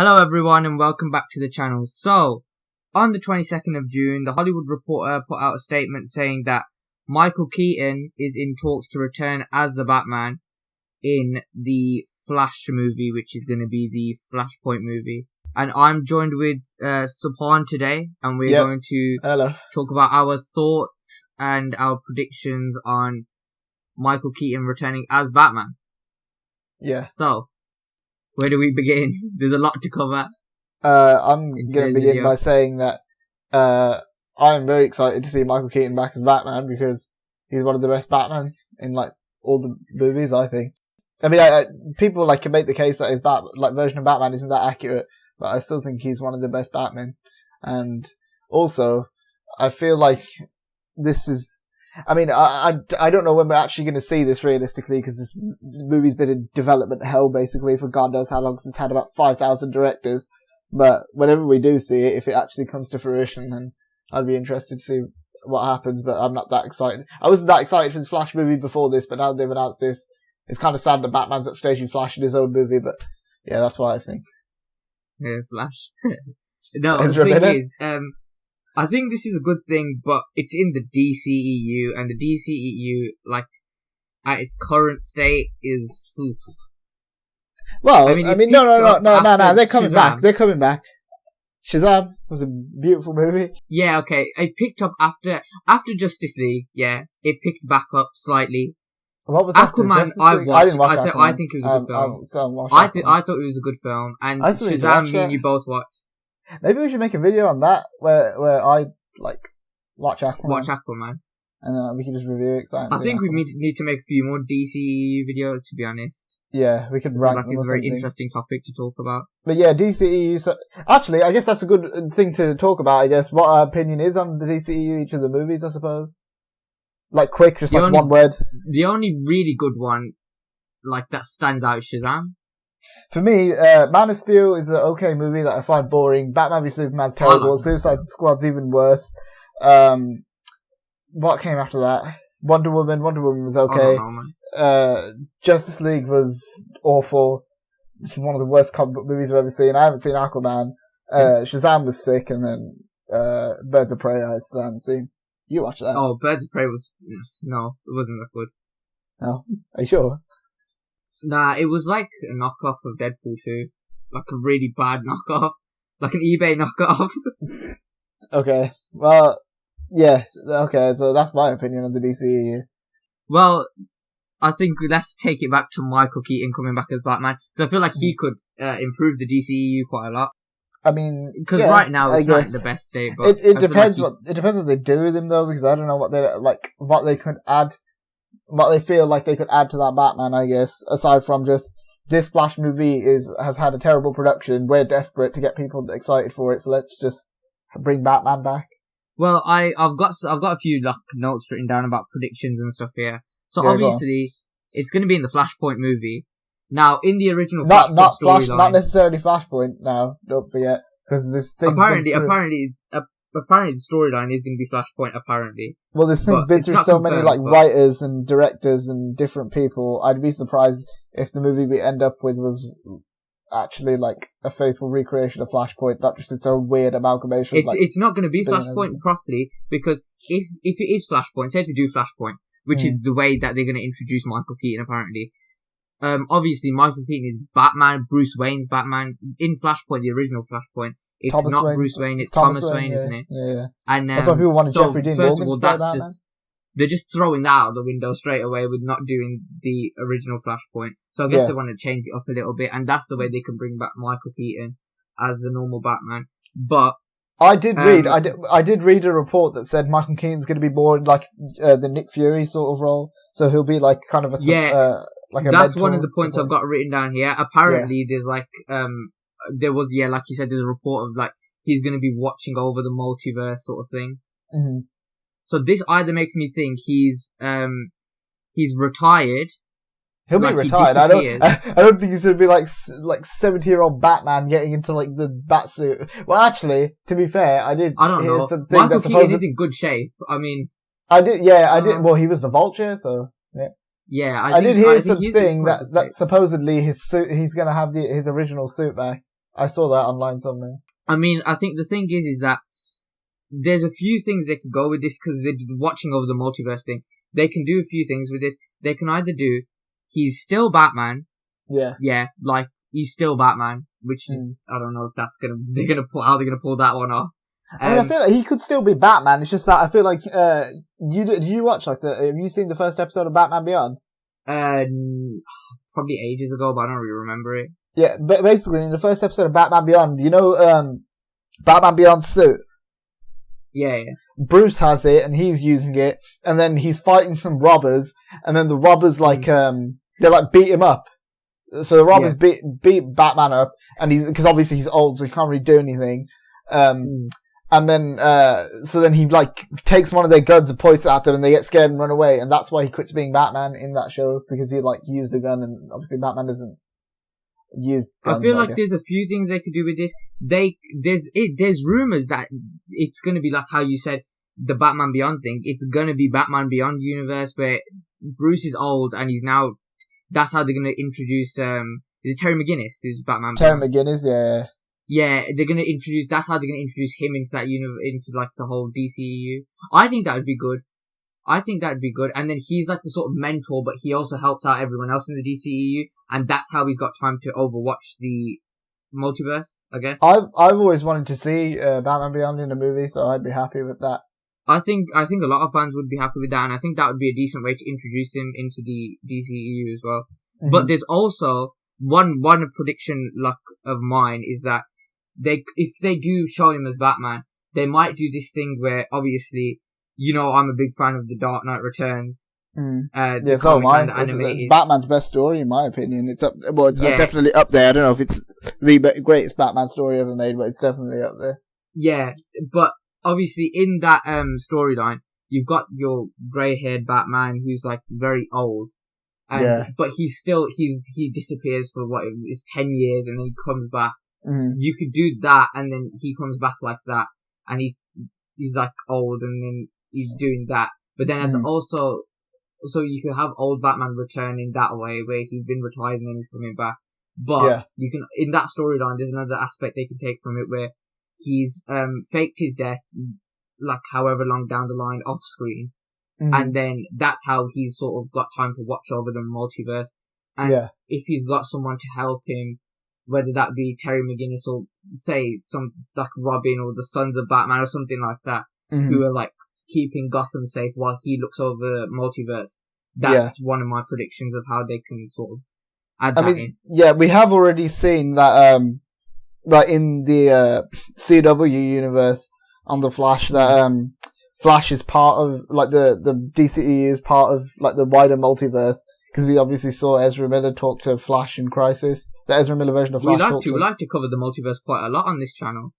Hello everyone and welcome back to the channel. So, on the 22nd of June, the Hollywood Reporter put out a statement saying that Michael Keaton is in talks to return as the Batman in the Flash movie, which is going to be the Flashpoint movie. And I'm joined with Subhan today, and we're going to talk about our thoughts and our predictions on Michael Keaton returning as Batman. Yeah. So, where do we begin? There's a lot to cover. I'm going to begin by saying that I'm very excited to see Michael Keaton back as Batman because he's one of the best Batman in all the movies, I think. I mean, people can make the case that his version of Batman isn't that accurate, but I still think he's one of the best Batmen. And also, I feel like this is... I mean, I don't know when we're actually going to see this realistically, because this movie's been in development hell, basically, for God knows how long, since it's had about 5,000 directors. But whenever we do see it, if it actually comes to fruition, then I'd be interested to see what happens, but I'm not that excited. I wasn't that excited for this Flash movie before this, but now they've announced this, it's kind of sad that Batman's upstaging Flash in his own movie, but yeah, that's what I think. Yeah, Flash. No, Ezra the thing is, I think this is a good thing, but it's in the DCEU, and the DCEU, at its current state is... Oof. Well, no, they're coming Shazam. back. They're coming back. Shazam was a beautiful movie. Yeah, okay. It picked up after Justice League, yeah. It picked back up slightly. What was Aquaman, I didn't watch Aquaman. I think it was a good film. I thought it was a good film, and Shazam, me and you both watched. Maybe we should make a video on that where I watch Aquaman. Watch Aquaman. And we can just review it. I think we need to make a few more DCEU videos, to be honest. Yeah, we could rank them. It's a very interesting topic to talk about. But yeah, DCEU. So actually, I guess that's a good thing to talk about. I guess what our opinion is on the DCEU, each of the movies, I suppose. Quick, just one word. The only really good one, that stands out, is Shazam. For me, Man of Steel is an okay movie that I find boring. Batman v Superman's terrible. Suicide Squad's even worse. What came after that? Wonder Woman. Wonder Woman was okay. Justice League was awful. It's one of the worst comic book movies I've ever seen. I haven't seen Aquaman. Shazam was sick, and then Birds of Prey I still haven't seen. You watched that? Oh, Birds of Prey was... No, it wasn't that good. No? Are you sure? Nah, it was like a knockoff of Deadpool 2. Like a really bad knockoff. Like an eBay knockoff. Okay. Well, yes. Okay, so that's my opinion on the DCEU. Well, I think let's take it back to Michael Keaton coming back as Batman. Because I feel like he could improve the DCEU quite a lot. I mean, because right now it's not in the best state. But it depends it depends what they do with him though, because I don't know what they could add, what they feel like they could add to that Batman. I guess aside from just this Flash movie has had a terrible production. We're desperate to get people excited for it, so let's just bring Batman back. Well, I've got a few notes written down about predictions and stuff here. So obviously it's going to be in the Flashpoint movie. Now, in the original Flashpoint storyline... Not necessarily Flashpoint now, don't forget, because this thing's apparently the storyline is going to be Flashpoint, apparently. Well, this thing's been through so many, writers and directors and different people. I'd be surprised if the movie we end up with was actually, a faithful recreation of Flashpoint, not just its own weird amalgamation. It's not going to be Flashpoint properly, because if it is Flashpoint, say to do Flashpoint, which is the way that they're going to introduce Michael Keaton, apparently... obviously Michael Keaton is Batman, Bruce Wayne's Batman. In Flashpoint, the original Flashpoint, it's Thomas not Wayne. Bruce Wayne, it's Thomas Wayne, isn't it? Yeah. And that's why people wanted Jeffrey Dean first Morgan of all, to play that's Batman. they're just throwing that out of the window straight away with not doing the original Flashpoint. So I guess they want to change it up a little bit, and that's the way they can bring back Michael Keaton as the normal Batman. But I did read a report that said Michael Keaton's going to be more like the Nick Fury sort of role, so he'll be kind of a that's one of the points I've got written down here. Apparently, there's there was like you said, there's a report of he's going to be watching over the multiverse sort of thing. Mm-hmm. So this either makes me think he's retired. He'll be retired. I don't think he's going to be like 70-year-old Batman getting into the bat suit. Well, actually, to be fair, I don't know. Michael Keaton is in good shape. I mean, I did. Well, he was the Vulture, so yeah. Yeah, I did hear something that supposedly his suit, he's going to have his original suit back. I saw that online somewhere. I mean, I think the thing is that there's a few things they could go with this because they're watching over the multiverse thing. They can do a few things with this. They can either do, he's still Batman. Yeah. Yeah, like, he's still Batman, which is, I don't know if that's how they're gonna pull that one off. I mean, I feel like he could still be Batman. It's just that I feel like, did you watch, like, have you seen the first episode of Batman Beyond? Probably ages ago, but I don't really remember it. Yeah, but basically, in the first episode of Batman Beyond, you know, Batman Beyond's suit? Yeah. Bruce has it, and he's using it, and then he's fighting some robbers, and then the robbers, like, they, like, beat him up. So the robbers beat Batman up, and because obviously he's old, so he can't really do anything. And then, so then he, like, takes one of their guns and points it at them, and they get scared and run away, and that's why he quits being Batman in that show, because he, like, used a gun, and obviously Batman doesn't use guns, I feel like there's a few things they could do with this. There's rumors that it's gonna be like how you said, the Batman Beyond thing. It's gonna be Batman Beyond universe, where Bruce is old, and he's now, that's how they're gonna introduce, is it Terry McGinnis who's Batman Terry Beyond? McGinnis, yeah. Yeah, that's how they're gonna introduce him into that into like the whole DCEU. I think that would be good. And then he's like the sort of mentor, but he also helps out everyone else in the DCEU, and that's how he's got time to overwatch the multiverse, I guess. I've always wanted to see Batman Beyond in a movie, so I'd be happy with that. I think a lot of fans would be happy with that, and I think that would be a decent way to introduce him into the DCEU as well. Mm-hmm. But there's also one prediction luck of mine is that if they do show him as Batman, they might do this thing where, obviously, you know, I'm a big fan of The Dark Knight Returns. Yeah, so am I. It's Batman's best story, in my opinion. It's definitely up there. I don't know if it's the greatest Batman story ever made, but it's definitely up there. Yeah, but obviously in that storyline, you've got your grey-haired Batman who's like very old. But he disappears for what is 10 years, and then he comes back. You could do that, and then he comes back like that, and he's like old, and then he's doing that. But then also, so you could have old Batman return in that way, where he's been retired and then he's coming back. But you can, in that storyline, there's another aspect they can take from it where he's faked his death, like however long down the line off screen, and then that's how he's sort of got time to watch over the multiverse. And if he's got someone to help him, whether that be Terry McGinnis or say some like Robin or the Sons of Batman or something like that, who are like keeping Gotham safe while he looks over the multiverse. That's one of my predictions of how they can sort of add that in. Yeah, we have already seen that like in the CW universe on the Flash, that Flash is part of like the DCEU is part of like the wider multiverse, because we obviously saw Ezra Miller talk to Flash in Crisis. The Ezra Miller version of Flash. We like to cover the multiverse quite a lot on this channel.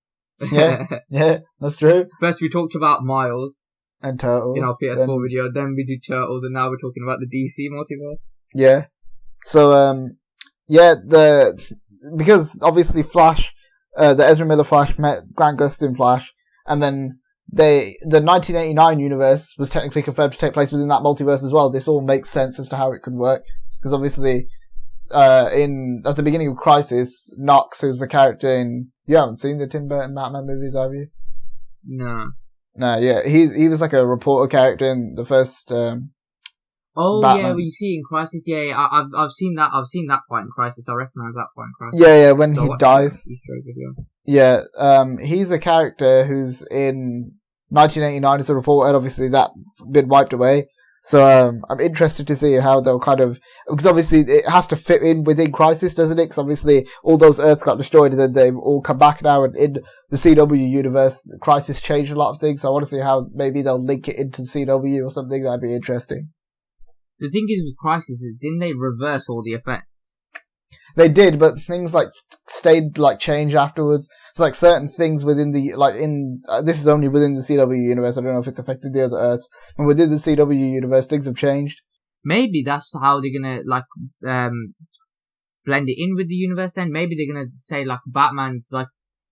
Yeah, that's true. First we talked about Miles and Turtles in our PS4 video, then we do Turtles, and now we're talking about the DC multiverse. Yeah. So because obviously Flash, the Ezra Miller Flash met Grant Gustin Flash, and then the 1989 universe was technically confirmed to take place within that multiverse as well. This all makes sense as to how it could work, because obviously at the beginning of Crisis, Knox, who's the character in, you haven't seen the Tim Burton Batman movies, have you? No, yeah, he was like a reporter character in the first Batman. Yeah, well, you see in Crisis, I've seen that point in Crisis. I recognise that point in Crisis. Yeah, when he dies. Easter egg video. Yeah, he's a character who's in 1989 as a reporter, and obviously that's been wiped away. So I'm interested to see how they'll kind of, because obviously it has to fit in within Crisis, doesn't it? Because obviously all those Earths got destroyed, and then they've all come back now, and in the CW universe, Crisis changed a lot of things. So I want to see how maybe they'll link it into the CW or something. That'd be interesting. The thing is with Crisis, didn't they reverse all the effects? They did, but things like stayed like changed afterwards. It's like certain things within the this is only within the CW universe. I don't know if it's affected the other Earths. And within the CW universe, things have changed. Maybe that's how they're gonna blend it in with the universe. Then maybe they're gonna say like Batman's like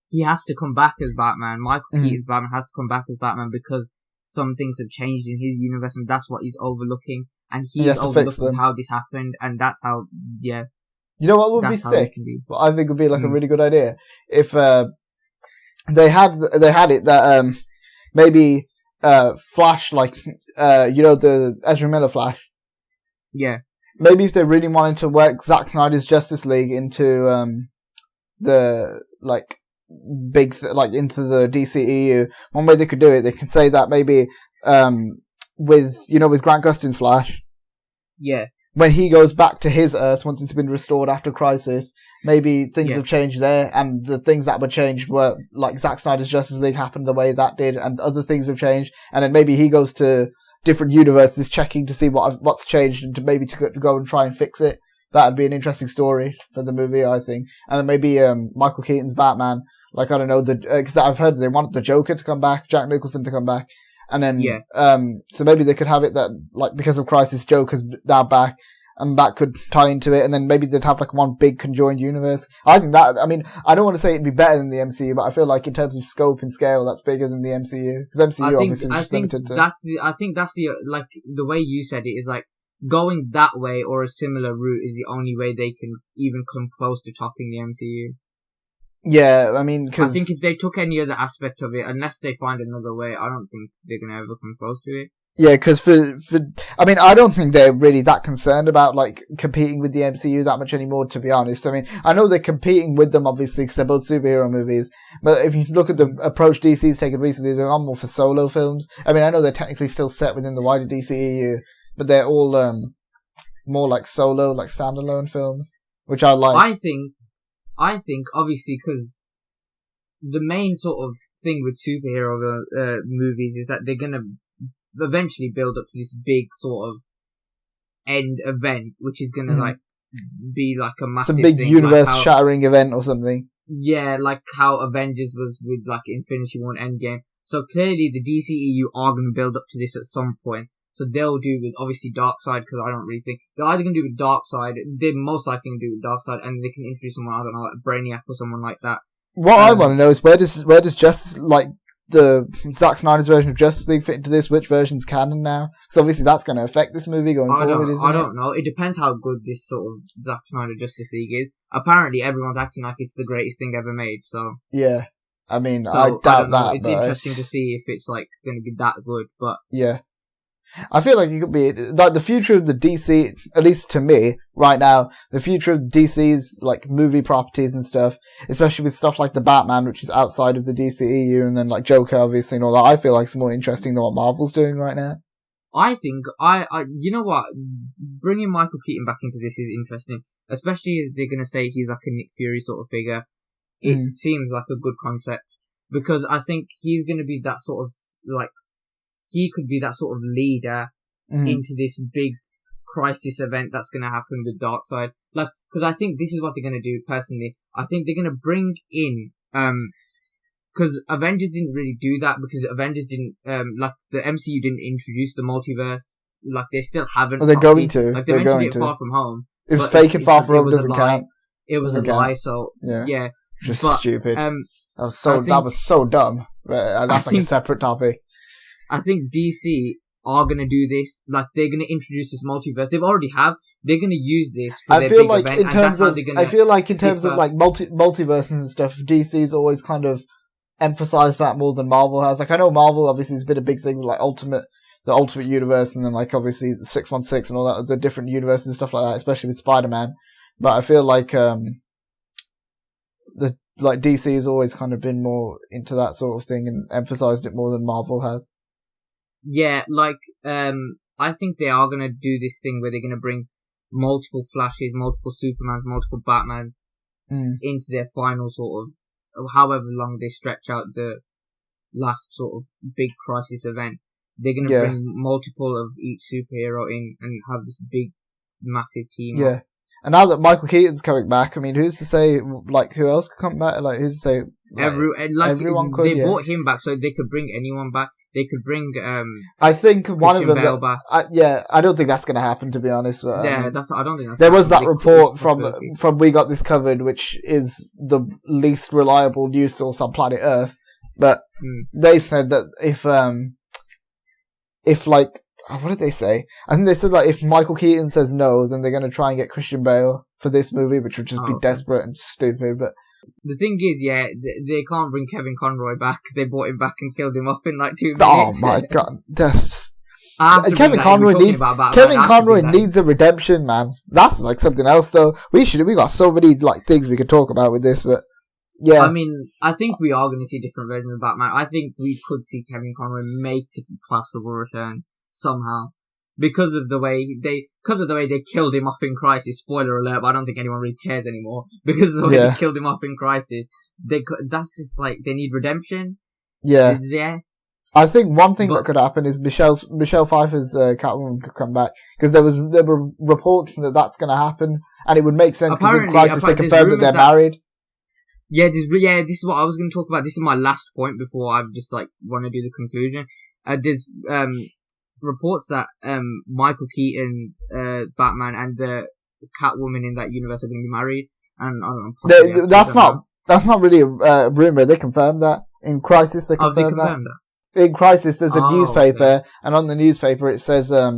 he has to come back as Batman. Michael Keaton's Batman has to come back as Batman because some things have changed in his universe, and that's what he's overlooking. And he's overlooking how this happened, and that's how You know what would be sick? What I think would be like a really good idea if they had it that maybe Flash, like the Ezra Miller Flash. Yeah. Maybe if they really wanted to work Zack Snyder's Justice League into the big into the DCEU, one way they could do it, they can say that maybe with Grant Gustin's Flash. Yeah. When he goes back to his Earth once it's been restored after Crisis, maybe things have changed there, and the things that were changed were like Zack Snyder's Justice League happened the way that did, and other things have changed, and then maybe he goes to different universes checking to see what's changed and to go and try and fix it. That'd be an interesting story for the movie, I think. And then maybe Michael Keaton's Batman, like, I don't know, because I've heard they want the Joker to come back, Jack Nicholson to come back. And then, so maybe they could have it that, like, because of Crisis, Joker's now back, and that could tie into it, and then maybe they'd have, like, one big conjoined universe. I think that, I mean, I don't want to say it'd be better than the MCU, but I feel like in terms of scope and scale, that's bigger than the MCU. Because MCU obviously is limited to... I think that's the, like, the way you said it is, like, going that way or a similar route is the only way they can even come close to topping the MCU. Yeah, I mean, because... I think if they took any other aspect of it, unless they find another way, I don't think they're going to ever come close to it. Yeah, because I mean, I don't think they're really that concerned about, like, competing with the MCU that much anymore, to be honest. I mean, I know they're competing with them, obviously, because they're both superhero movies, but if you look at the approach DC's taken recently, they're on more for solo films. I mean, I know they're technically still set within the wider DCEU, but they're all more like solo, like standalone films, which I like. I think, obviously, because the main sort of thing with superhero movies is that they're going to eventually build up to this big sort of end event, which is going to, like, be like a massive thing. It's a big universe-shattering event or something. Yeah, like how Avengers was with, like, Infinity War and Endgame. So clearly the DCEU are going to build up to this at some point. So they'll do with, obviously, Darkseid, because I don't really think... They're either going to do with Darkseid, they're most likely going to do with Darkseid, and they can introduce someone, I don't know, like Brainiac or someone like that. What I want to know is where does Justice, like, the Zack Snyder's version of Justice League fit into this? Which version's canon now? Because obviously that's going to affect this movie going forward, isn't it? I don't know. It depends how good this sort of Zack Snyder Justice League is. Apparently everyone's acting like it's the greatest thing ever made, so... Yeah. I mean, I doubt that. It's interesting to see if it's, like, going to be that good, but... Yeah. I feel like you could be like the future of the DC, at least to me, right now, the future of DC's like movie properties and stuff, especially with stuff like the Batman, which is outside of the DCEU, and then like Joker, obviously, and all that. I feel like it's more interesting than what Marvel's doing right now. I think you know what, bringing Michael Keaton back into this is interesting, especially as they're gonna say he's like a Nick Fury sort of figure. It seems like a good concept because I think he's gonna be that sort of like. He could be that sort of leader into this big crisis event that's going to happen with Darkseid. Like, because I think this is what they're going to do, personally. I think they're going to bring in, because Avengers didn't really do that, because Avengers didn't, like, the MCU didn't introduce the multiverse. Like, they still haven't. Well, they're going to. Like, they mentioned it Far From Home. It was fake and Far From Home doesn't count. It was a lie, so, yeah. Just stupid. That was so dumb. That's like a separate topic. I think DC are going to do this. Like, they're going to introduce this multiverse. They've already have. They're going to use this for their big event. I feel like in terms of like multiverses and stuff, DC's always kind of emphasized that more than Marvel has. Like, I know Marvel obviously has been a big thing with like the Ultimate Universe, and then like obviously 616 and all that, the different universes and stuff like that, especially with Spider-Man. But I feel like DC has always kind of been more into that sort of thing and emphasized it more than Marvel has. Yeah, like, I think they are going to do this thing where they're going to bring multiple Flashes, multiple Supermans, multiple Batman into their final sort of, however long they stretch out the last sort of big crisis event. They're going to bring multiple of each superhero in and have this big, massive team. Yeah. And now that Michael Keaton's coming back, I mean, who's to say, like, who else could come back? Like, who's to say, everyone could, They brought him back so they could bring anyone back. They could bring, I think one of them, back. I don't think that's going to happen, to be honest. I don't think that's there was that report from We Got This Covered, which is the least reliable news source on planet Earth. But they said that if like, what did they say? I think they said that if Michael Keaton says no, then they're going to try and get Christian Bale for this movie, which would just be okay. desperate and stupid. But the thing is, yeah, they can't bring Kevin Conroy back because they brought him back and killed him off in like 2 minutes. Oh my god, that's just... Kevin Conroy needs a redemption, man. That's like something else, though. We got so many like things we could talk about with this, but yeah. I mean, I think we are going to see different versions of Batman. I think we could see Kevin Conroy make a possible return somehow because of the way they killed him off in Crisis. Spoiler alert! But I don't think anyone really cares anymore because of the way they killed him off in Crisis. That's just like they need redemption. Yeah. Yeah. I think one thing that could happen is Michelle Pfeiffer's Catwoman could come back because there were reports that that's going to happen, and it would make sense because in Crisis they confirmed that they're married. Yeah, this is what I was going to talk about. This is my last point before I just like want to do the conclusion. There's reports that Michael Keaton, Batman, and the Catwoman in that universe are going to be married, and that's not really a rumor. They confirmed that in Crisis. They confirmed that. In Crisis, there's a newspaper, and on the newspaper it says, I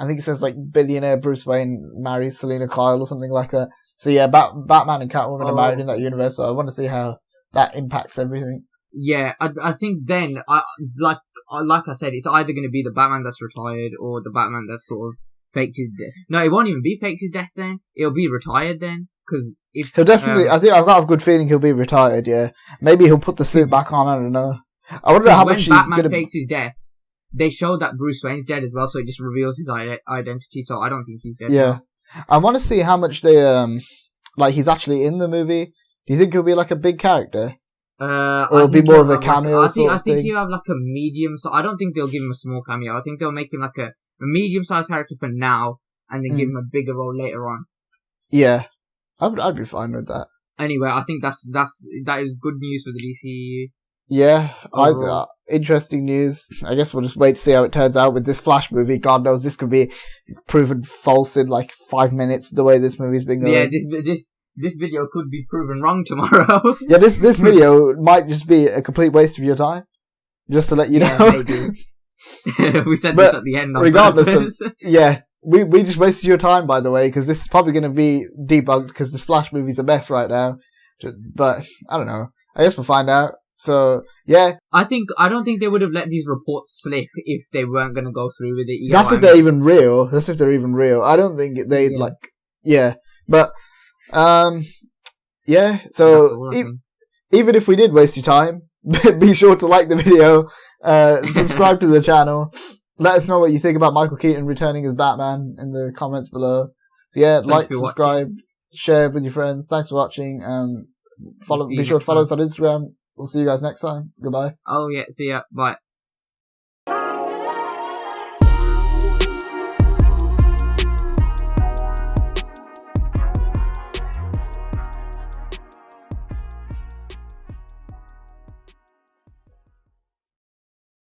think it says like billionaire Bruce Wayne marries Selena Kyle or something like that. So yeah, Batman and Catwoman are married in that universe. So I want to see how that impacts everything. Yeah, I think then, like I said, it's either going to be the Batman that's retired or the Batman that's sort of faked his death. No, it won't even be faked his death then. It'll be retired then. Because if he'll definitely, I think I've got a good feeling he'll be retired. Yeah, maybe he'll put the suit back on. I don't know. I wonder how much he's Batman fakes his death, they showed that Bruce Wayne's dead as well, so it just reveals his identity. So I don't think he's dead. Yeah, now. I want to see how much they like he's actually in the movie. Do you think he'll be like a big character, or it'll be more of a cameo? I think he'll have like a medium. So I don't think they'll give him a small cameo. I think they'll make him like a medium-sized character for now, and then give him a bigger role later on. Yeah, I'd be fine with that. Anyway, I think that is good news for the DCEU. Yeah, interesting news. I guess we'll just wait to see how it turns out with this Flash movie. God knows this could be proven false in like 5 minutes. The way this movie's been going. Yeah, this video could be proven wrong tomorrow. Yeah, this video might just be a complete waste of your time. Just to let you know. Maybe. We said this at the end. Regardless of, yeah, we just wasted your time, by the way, because this is probably going to be debunked because the Flash movie's a mess right now. But I don't know. I guess we'll find out. So, yeah. I don't think they would have let these reports slip if they weren't going to go through with it. That's if they're even real. I don't think they'd But, yeah. So, even if we did waste your time, be sure to like the video, subscribe to the channel. Let us know what you think about Michael Keaton returning as Batman in the comments below. So, yeah, like, subscribe, share with your friends. Thanks for watching. Be sure to follow us on Instagram. We'll see you guys next time. Goodbye. Oh, yeah. See ya. Bye.